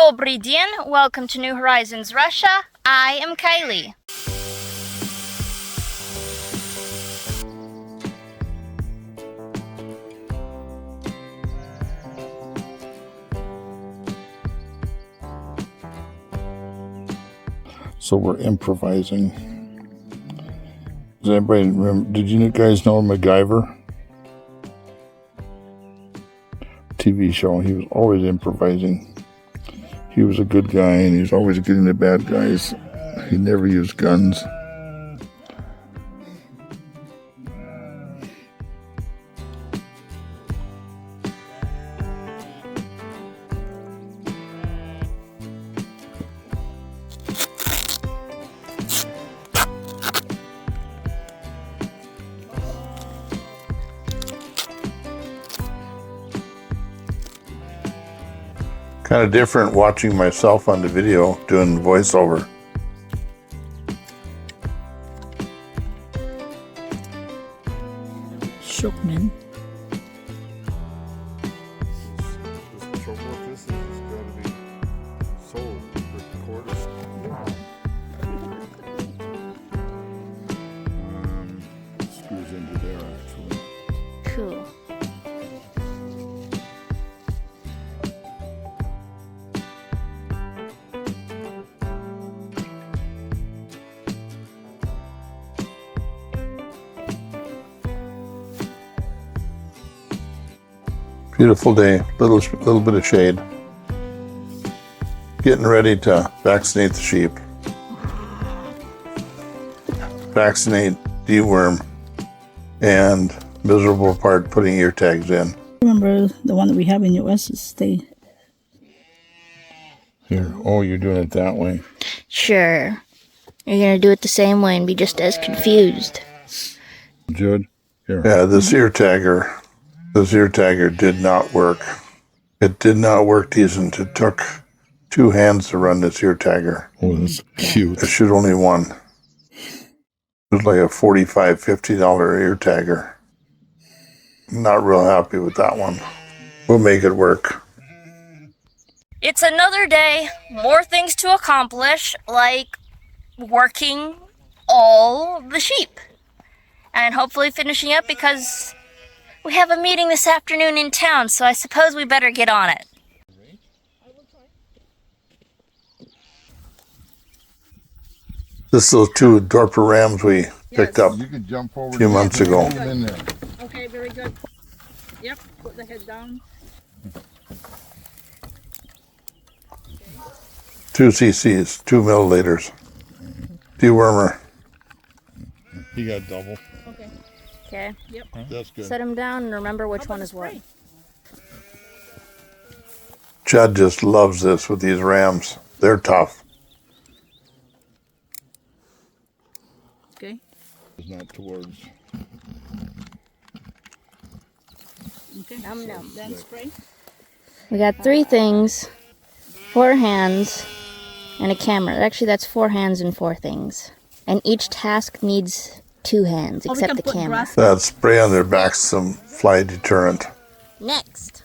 Dobry dien, welcome to New Horizons Russia. I am Kylie. So we're improvising. Does anybody remember? Did you guys know MacGyver? TV show. He was always improvising. He was a good guy, and he was always getting the bad guys. He never used guns. Kind of different watching myself on the video doing voiceover. Shook, man. This has got to be sold for quarters. Screws into there actually. Cool. Beautiful day, little bit of shade. Getting ready to vaccinate the sheep. Vaccinate, deworm, and miserable part putting ear tags in. Remember the one that we have in US is stay. Here, oh, you're doing it that way. Sure. You're gonna do it the same way and be just as confused. Judd, here. Yeah, this ear tagger did not work. It did not work decent. It took 2 hands to run this ear tagger. Oh, that's cute. It should only one. It was like a $45, $50 ear tagger. Not real happy with that one. We'll make it work. It's another day, more things to accomplish, like working all the sheep. And hopefully finishing up because we have a meeting this afternoon in town, so I suppose we better get on it. This is those 2 Dorper rams we picked up a few months ago. Okay, very good. Yep, put the head down. 2 cc's, 2 milliliters. Dewormer. He got double. Okay. Okay. Yep. That's good. Set them down and remember which one is what. Chad just loves this with these rams. They're tough. Okay. It's not towards. Okay. Then spray. We got 3 things, 4 hands, and a camera. Actually, that's 4 hands and 4 things. And each task needs 2 hands, except the camera. That spray on their backs, some fly deterrent. Next.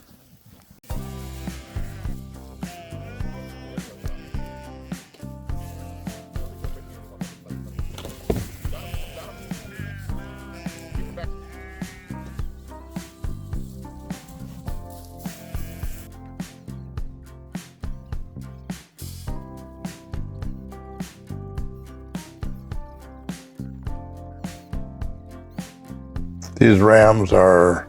These rams are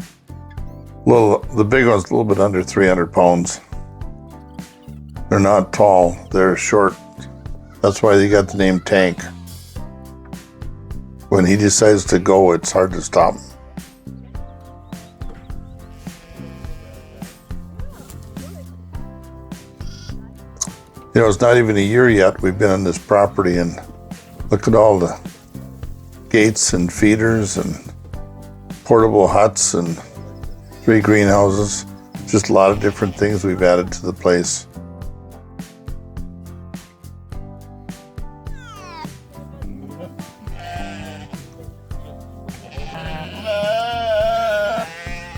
the big one's a little bit under 300 pounds. They're not tall, they're short. That's why they got the name Tank. When he decides to go, it's hard to stop him. You know, it's not even a year yet we've been on this property, and look at all the gates and feeders and portable huts and 3 greenhouses. Just a lot of different things we've added to the place.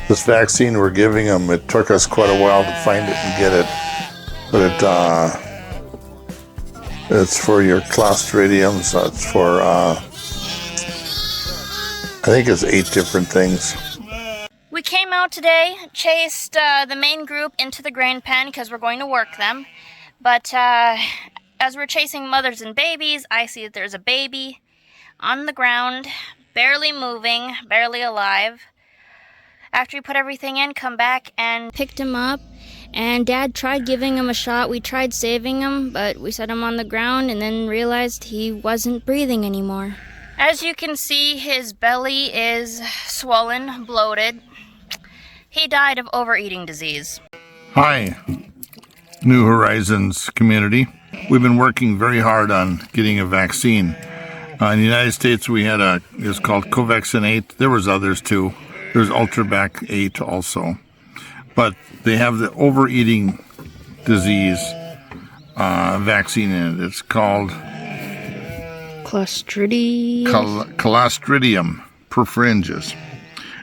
This vaccine we're giving them, it took us quite a while to find it and get it. but it's for your clostridiums. It's for I think it's 8 different things. We came out today, chased the main group into the grain pen because we're going to work them. But as we're chasing mothers and babies, I see that there's a baby on the ground, barely moving, barely alive. After we put everything in, come back and picked him up. And Dad tried giving him a shot. We tried saving him, but we set him on the ground and then realized he wasn't breathing anymore. As you can see, his belly is swollen, bloated. He died of overeating disease. Hi, New Horizons community. We've been working very hard on getting a vaccine. In the United States, we had it's called Vaccinating. There was others too. There's Ultravac 8 also. But they have the overeating disease vaccine in it. It's called Clostridium perfringens.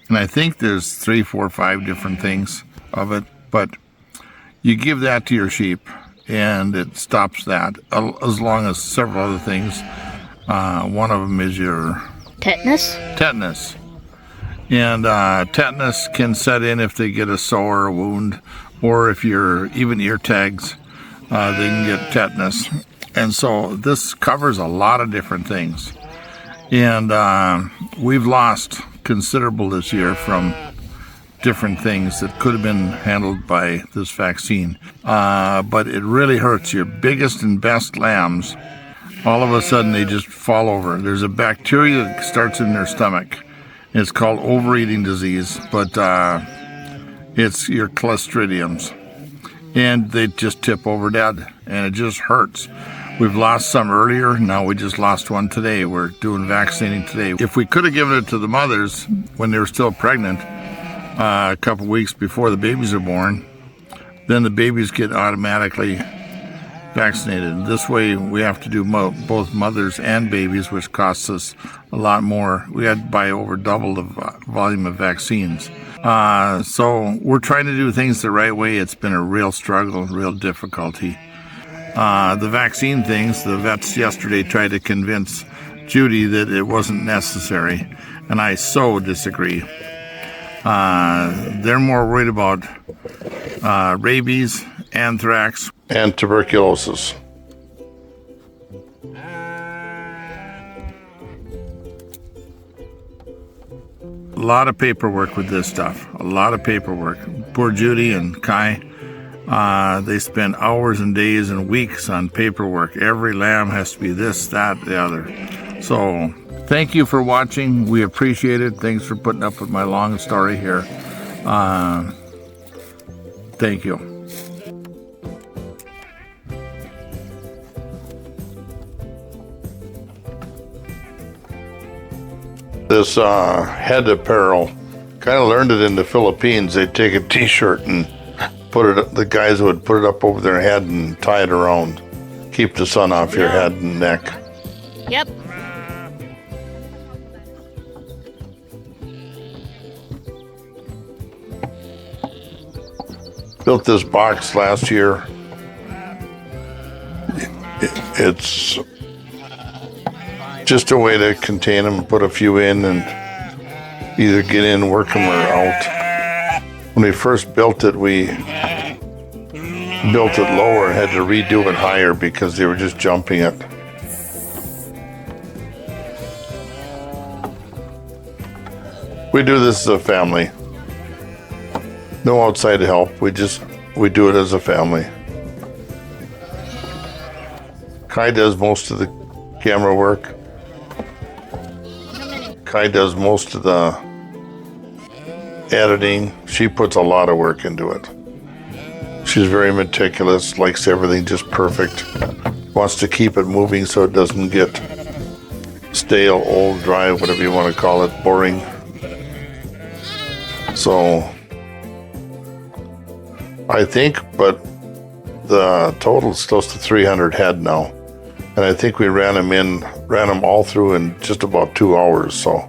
And I think there's 3, 4, 5 different things of it. But you give that to your sheep, and it stops that, as long as several other things. One of them is your Tetanus? Tetanus. And tetanus can set in if they get a sore or wound, or if you're even ear tags, they can get tetanus. And so this covers a lot of different things. And we've lost considerable this year from different things that could have been handled by this vaccine. But it really hurts your biggest and best lambs. All of a sudden they just fall over. There's a bacteria that starts in their stomach. It's called overeating disease, but it's your clostridiums. And they just tip over dead, and it just hurts. We've lost some earlier. Now we just lost one today. We're doing vaccinating today. If we could have given it to the mothers when they were still pregnant, a couple weeks before the babies are born, then the babies get automatically vaccinated. This way we have to do both mothers and babies, which costs us a lot more. We had to buy over double the volume of vaccines. So we're trying to do things the right way. It's been a real struggle, real difficulty. The vaccine things, the vets yesterday tried to convince Judy that it wasn't necessary, and I so disagree. They're more worried about rabies, anthrax, and tuberculosis. A lot of paperwork with this stuff. A lot of paperwork. Poor Judy and Kai, they spend hours and days and weeks on paperwork. Every lamb has to be this, that, the other. So thank you for watching. We appreciate it. Thanks for putting up with my long story here. Thank you. This head apparel, kind of learned it in the Philippines. They'd take a t-shirt and put it, the guys would put it up over their head and tie it around. Keep the sun off your head and neck. Yep. Built this box last year. It's just a way to contain them, put a few in and either get in, work them, or out. When we first built it, we built it lower and had to redo it higher because they were just jumping it. We do this as a family. No outside help. We do it as a family. Kai does most of the camera work. Kai does most of the editing. She puts a lot of work into it. She's very meticulous, likes everything just perfect. Wants to keep it moving so it doesn't get stale, old, dry, whatever you want to call it, boring. So I think, but the total is close to 300 head now. And I think we ran them all through in just about 2 hours. So,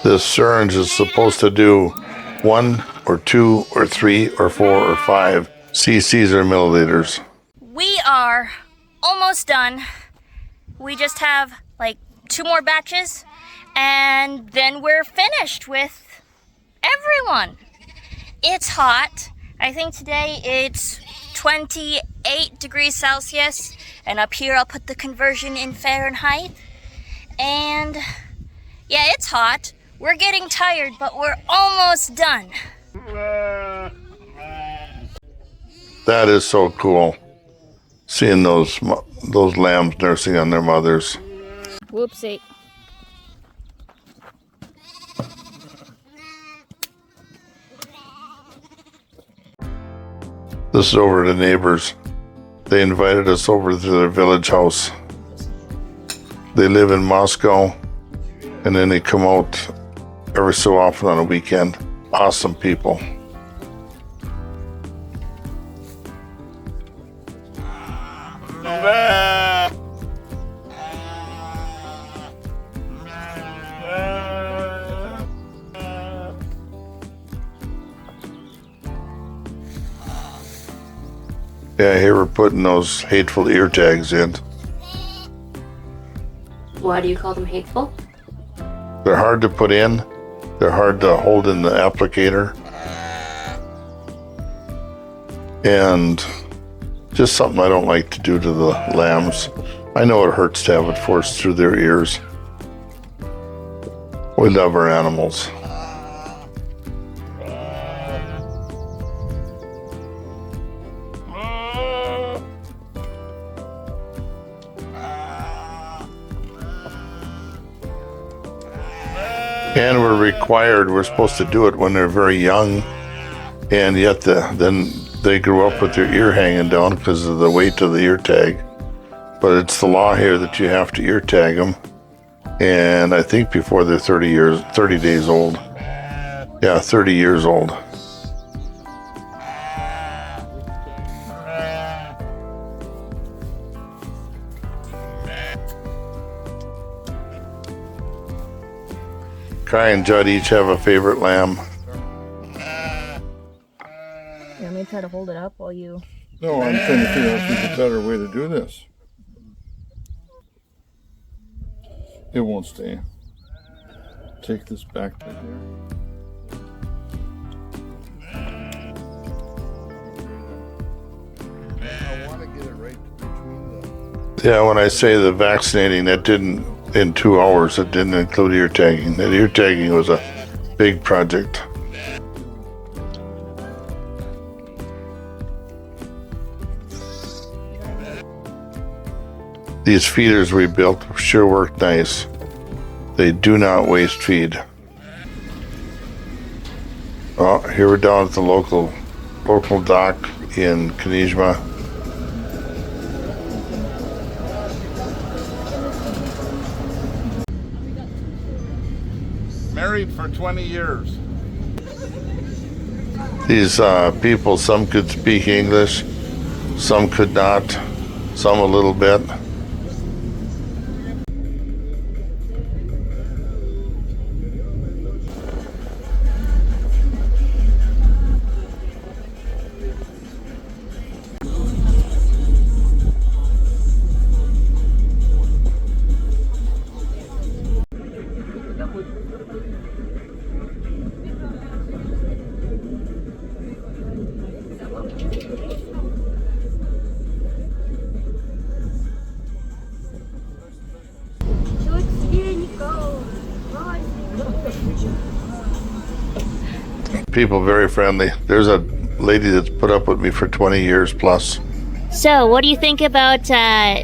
This syringe is supposed to do 1 or 2 or 3 or 4 or 5 cc's or milliliters. We are almost done. We just have like 2 more batches and then we're finished with everyone. It's hot. I think today it's 28 degrees Celsius, and up here I'll put the conversion in Fahrenheit. And yeah, it's hot. We're getting tired, but we're almost done. That is so cool. Seeing those lambs nursing on their mothers. Whoopsie. This is over to the neighbors. They invited us over to their village house. They live in Moscow, and then they come out every so often on a weekend. Awesome people. Yeah, here we're putting those hateful ear tags in. Why do you call them hateful? They're hard to put in. They're hard to hold in the applicator. And just something I don't like to do to the lambs. I know it hurts to have it forced through their ears. We love our animals. And we're supposed to do it when they're very young, and yet then they grew up with their ear hanging down because of the weight of the ear tag. But it's the law here that you have to ear tag them, and I think before they're 30 days old. Yeah, 30 years old. Kai and Judd each have a favorite lamb. Let me try to hold it up while you... No, I'm trying to figure out if there's a better way to do this. It won't stay. Take this back to here. I want to get it right between the... Yeah, when I say the vaccinating, that didn't... In 2 hours, it didn't include ear tagging. That ear tagging was a big project. These feeders we built sure work nice. They do not waste feed. Oh, here we're down at the local dock in Kanizma. Married for 20 years. These people, some could speak English, some could not, some a little bit. People very friendly. There's a lady that's put up with me for 20 years plus. So, what do you think about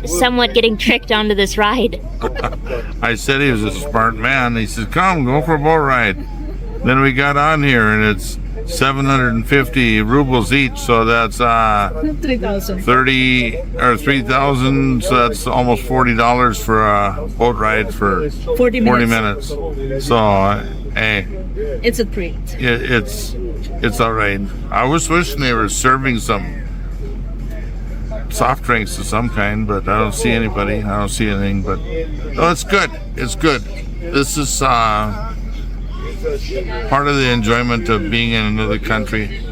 somewhat getting tricked onto this ride? I said he was a smart man. He said, come, go for a boat ride. Then we got on here, and it's 750 rubles each, so that's 3,000. 30 or 3,000, so that's almost $40 for a boat ride for 40 minutes. So, hey, It's a treat. it's all right. I was wishing they were serving some soft drinks of some kind, but I don't see anybody. I don't see anything, but no, it's good. It's good. This is part of the enjoyment of being in another country.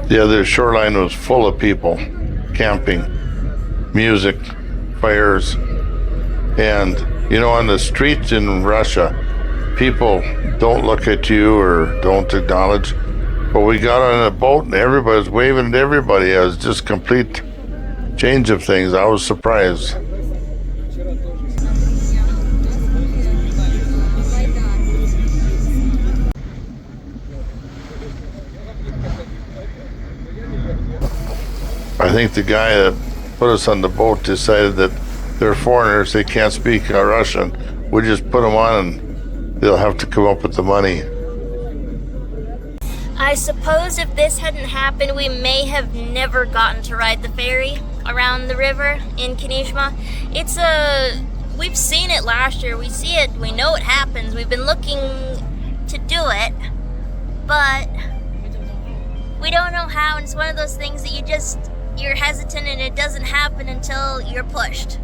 The other shoreline was full of people, camping, music, fires, and you know, on the streets in Russia, people don't look at you or don't acknowledge. But we got on a boat and everybody was waving at everybody. It was just complete change of things. I was surprised. I think the guy that put us on the boat decided that they're foreigners, they can't speak Russian. We just put them on and they'll have to come up with the money. I suppose if this hadn't happened, we may have never gotten to ride the ferry around the river in Kinishma. We've seen it last year, we see it, we know it happens, we've been looking to do it, but we don't know how, and it's one of those things that you're hesitant and it doesn't happen until you're pushed,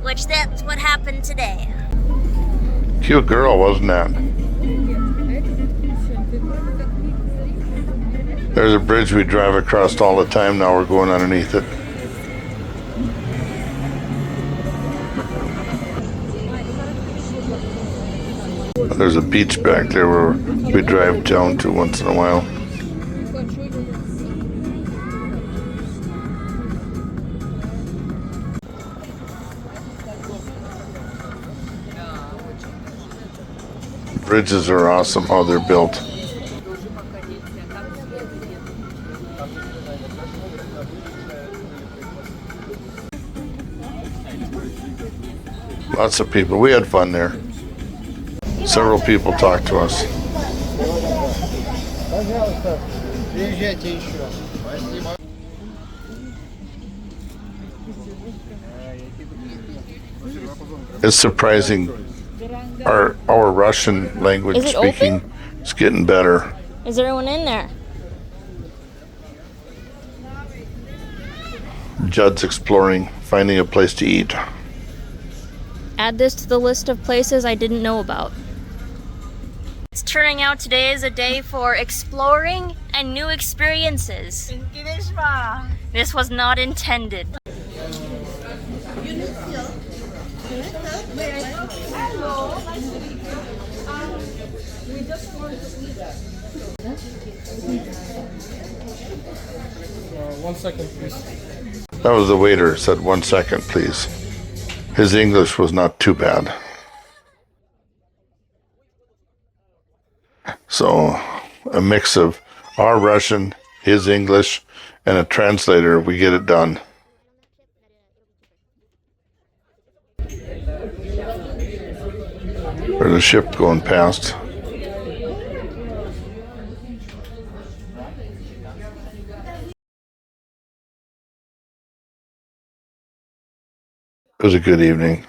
which that's what happened today. Cute girl, wasn't that? There's a bridge we drive across all the time. Now we're going underneath it. There's a beach back there where we drive down to once in a while. Bridges are awesome how they're built. Lots of people. We had fun there. Several people talked to us. It's surprising. Our Russian language speaking is getting better. Is everyone in there? Judd's exploring, finding a place to eat. Add this to the list of places I didn't know about. It's turning out today is a day for exploring and new experiences. This was not intended. One second, please. That was the waiter, said 1 second, please. His English was not too bad. So, a mix of our Russian, his English, and a translator, we get it done. There's a ship going past. It was a good evening.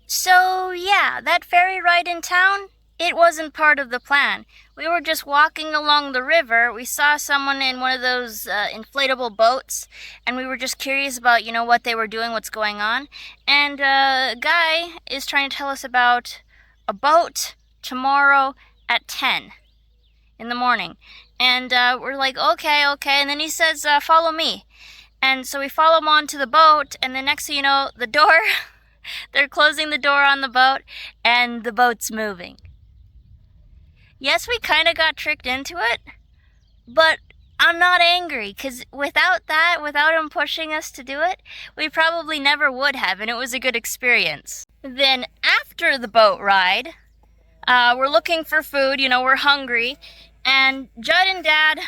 So yeah, that ferry ride in town, it wasn't part of the plan. We were just walking along the river. We saw someone in one of those inflatable boats, and we were just curious about, what they were doing, what's going on. And a guy is trying to tell us about a boat tomorrow at 10 in the morning. And we're like, okay. And then he says, follow me. And so we follow him onto the boat, and then next thing you know, the door, they're closing the door on the boat, and the boat's moving. Yes, we kind of got tricked into it, but I'm not angry, because without him pushing us to do it, we probably never would have, and it was a good experience. Then after the boat ride, we're looking for food, we're hungry, and Judd and Dad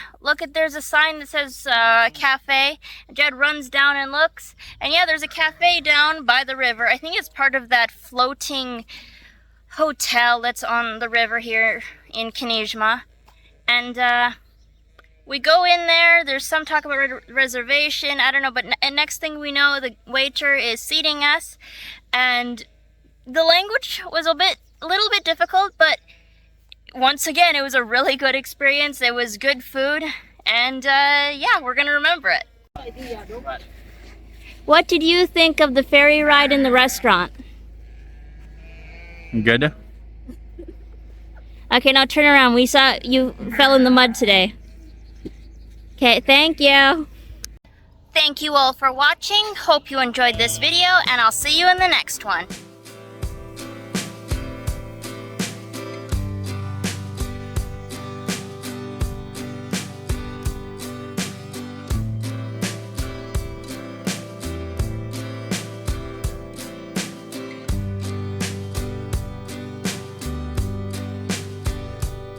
there's a sign that says cafe. Judd runs down and looks, and yeah, there's a cafe down by the river. I think it's part of that floating hotel that's on the river here in Kinishma. And we go in there, there's some talk about reservation, I don't know, but next thing we know, the waiter is seating us, and the language was a little bit difficult, but once again, it was a really good experience. It was good food, and yeah, we're gonna remember it. What did you think of the ferry ride in the restaurant? Good. Okay, now turn around. We saw you fell in the mud today. Okay, thank you. Thank you all for watching. Hope you enjoyed this video, and I'll see you in the next one.